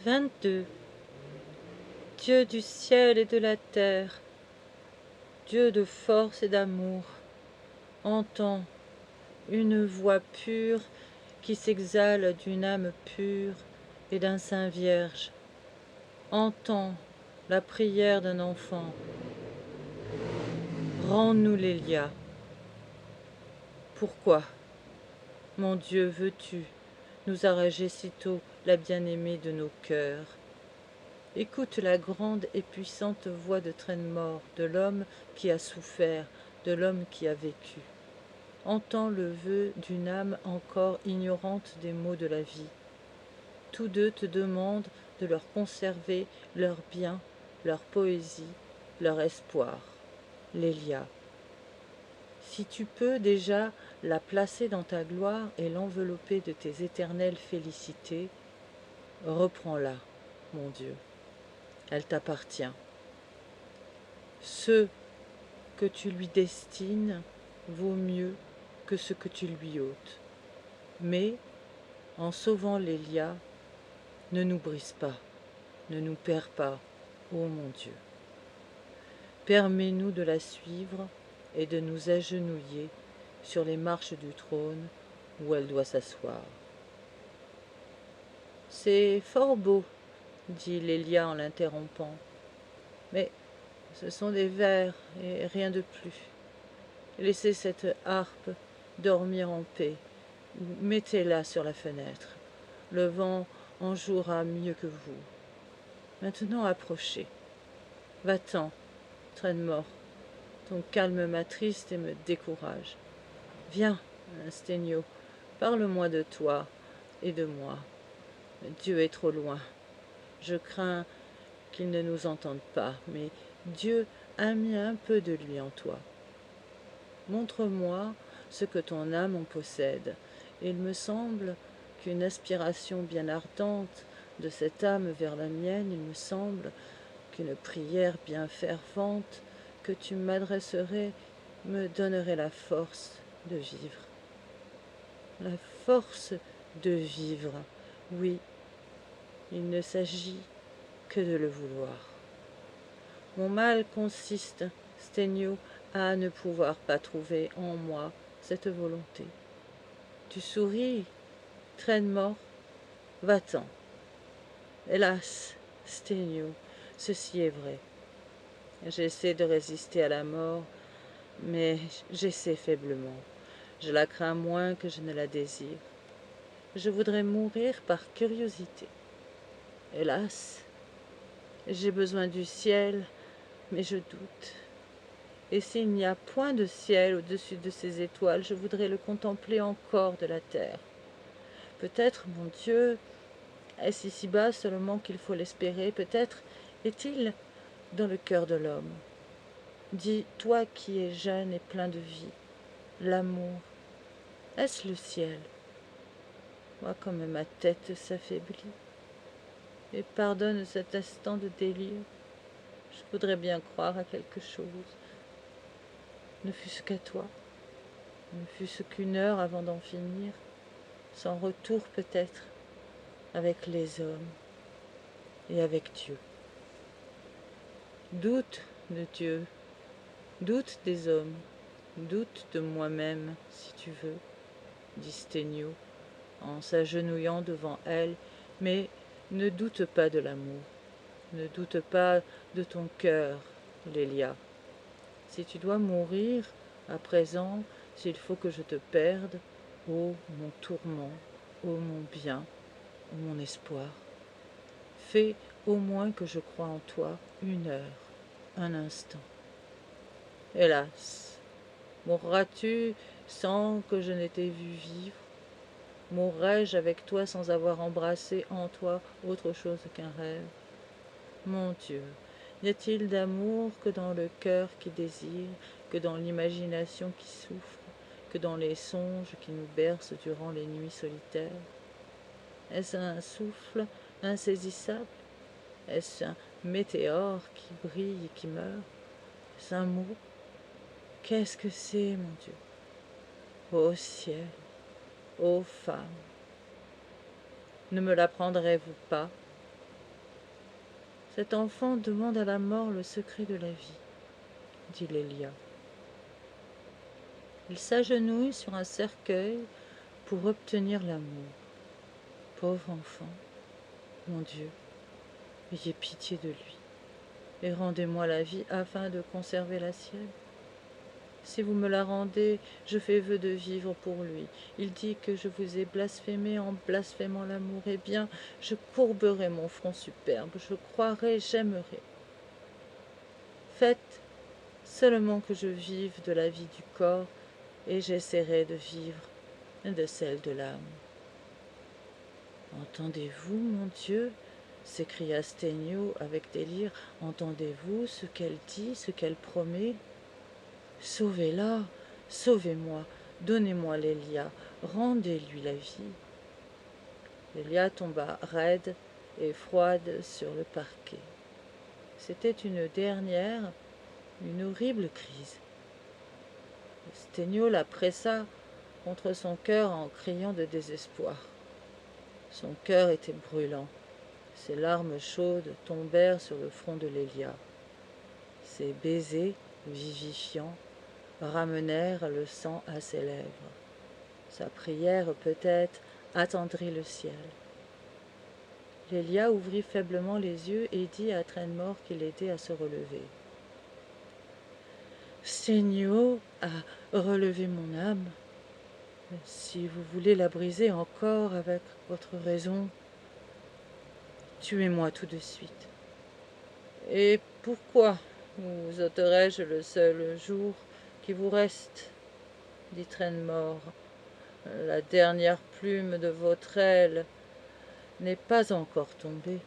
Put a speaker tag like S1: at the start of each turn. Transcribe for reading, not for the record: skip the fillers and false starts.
S1: 22. Dieu du ciel et de la terre, Dieu de force et d'amour, entends une voix pure qui s'exhale d'une âme pure et d'un sein vierge. Entends la prière d'un enfant. Rends-nous l'Élia. Pourquoi, mon Dieu, veux-tu nous arracher sitôt la bien-aimée de nos cœurs? Écoute la grande et puissante voix de traîne-mort, de l'homme qui a souffert, de l'homme qui a vécu. Entends le vœu d'une âme encore ignorante des maux de la vie. Tous deux te demandent de leur conserver leur bien, leur poésie, leur espoir. Lélia. Si tu peux déjà la placer dans ta gloire et l'envelopper de tes éternelles félicités, reprends-la, mon Dieu. Elle t'appartient. Ce que tu lui destines vaut mieux que ce que tu lui ôtes. Mais, en sauvant Lélia, ne nous brise pas, ne nous perds pas, ô mon Dieu. Permets-nous de la suivre et de nous agenouiller sur les marches du trône où elle doit s'asseoir. C'est fort beau, dit Lélia en l'interrompant, mais ce sont des vers et rien de plus. Laissez cette harpe dormir en paix, ou mettez-la sur la fenêtre. Le vent en jouera mieux que vous. Maintenant approchez. Va-t'en, traîne-mort. Ton calme m'attriste et me décourage. Viens, Sténio, parle-moi de toi et de moi. Dieu est trop loin. Je crains qu'il ne nous entende pas, mais Dieu a mis un peu de lui en toi. Montre-moi ce que ton âme en possède. Il me semble qu'une aspiration bien ardente de cette âme vers la mienne, il me semble qu'une prière bien fervente que tu m'adresserais me donnerait la force de vivre. La force de vivre, oui, il ne s'agit que de le vouloir. Mon mal consiste, Sténio, à ne pouvoir pas trouver en moi cette volonté. Tu souris, traîne-mort, va-t'en. Hélas, Sténio, ceci est vrai. J'essaie de résister à la mort, mais j'essaie faiblement. Je la crains moins que je ne la désire. Je voudrais mourir par curiosité. Hélas, j'ai besoin du ciel, mais je doute. Et s'il n'y a point de ciel au-dessus de ces étoiles, je voudrais le contempler encore de la terre. Peut-être, mon Dieu, est-ce ici-bas seulement qu'il faut l'espérer? Peut-être est-il dans le cœur de l'homme. Dis, toi qui es jeune et plein de vie, l'amour, est-ce le ciel? Vois comme ma tête s'affaiblit. Et pardonne cet instant de délire. Je voudrais bien croire à quelque chose. Ne fût-ce qu'à toi, ne fût-ce qu'une heure avant d'en finir, sans retour peut-être, avec les hommes et avec Dieu. Doute de Dieu, doute des hommes, doute de moi-même, si tu veux, dit Sténio, en s'agenouillant devant elle, mais ne doute pas de l'amour, ne doute pas de ton cœur, Lélia. Si tu dois mourir, à présent, s'il faut que je te perde, ô mon tourment, ô mon bien, ô mon espoir, fais au moins que je croie en toi une heure, un instant. Hélas, mourras-tu sans que je n'ai t'ai vu vivre? Mourrai-je avec toi sans avoir embrassé en toi autre chose qu'un rêve? Mon Dieu, n'y a-t-il d'amour que dans le cœur qui désire, que dans l'imagination qui souffre, que dans les songes qui nous bercent durant les nuits solitaires? Est-ce un souffle insaisissable? Est-ce un météore qui brille et qui meurt? Est-ce un mot? Qu'est-ce que c'est, mon Dieu? Ô ciel, ô femme, ne me l'apprendrez-vous pas? Cet enfant demande à la mort le secret de la vie, dit Lélia. Il s'agenouille sur un cercueil pour obtenir l'amour. Pauvre enfant, mon Dieu, ayez pitié de lui, et rendez-moi la vie afin de conserver la sienne. Si vous me la rendez, je fais vœu de vivre pour lui. Il dit que je vous ai blasphémé en blasphémant l'amour. Eh bien, je courberai mon front superbe, je croirai, j'aimerai. Faites seulement que je vive de la vie du corps, et j'essaierai de vivre de celle de l'âme. Entendez-vous, mon Dieu, s'écria Sténio avec délire, entendez-vous ce qu'elle dit, ce qu'elle promet? Sauvez-la, sauvez-moi, donnez-moi Lélia, rendez-lui la vie. Lélia tomba raide et froide sur le parquet. C'était une dernière, une horrible crise. Sténio la pressa contre son cœur en criant de désespoir. Son cœur était brûlant. Ses larmes chaudes tombèrent sur le front de Lélia. Ses baisers vivifiants ramenèrent le sang à ses lèvres. Sa prière peut-être attendrit le ciel. Lélia ouvrit faiblement les yeux et dit à Trenmor qu'il l'aidait à se relever. Sténio a relevé mon âme. Si vous voulez la briser encore avec votre raison, tuez-moi tout de suite. Et pourquoi vous ôterais-je le seul jour qui vous reste, dit Trenmor. La dernière plume de votre aile n'est pas encore tombée.